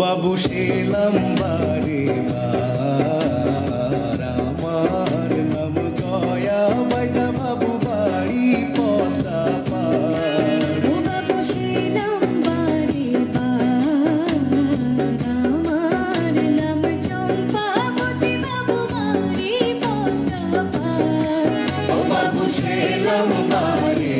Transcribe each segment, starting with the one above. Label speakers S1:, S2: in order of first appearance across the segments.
S1: বাবু সেলাম বারে বার, আমার নাম গয়া বাইদা বাবু বাড়ি পদ্মা পার।
S2: ও বাবু সেলাম বারে বার, আমার নাম চম্পাবতী বাবু বাড়ি পদ্মা পার।
S1: ও বাবু সেলাম বারে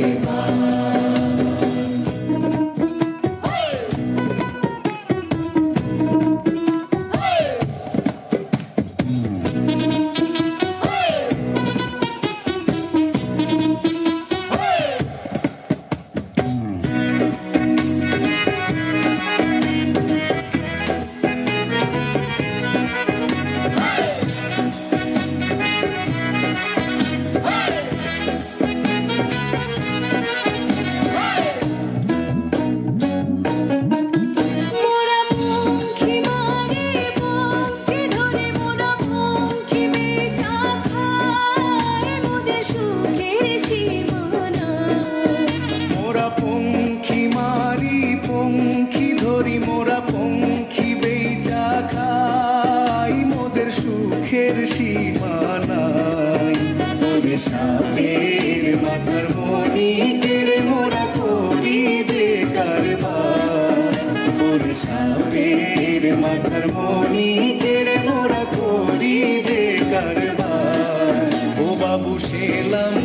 S1: পঙ্খী ধরি মোরা পঙ্খী বেচা খাই, মোদের সুখের সীমানাই। ওরে সাপের মাথার মণি কেড়ে মোরা করি যে কারবার, ওরে সাপের মাথার মণি কেড়ে মোরা করি যে কারবার। ও বাবু সেলাম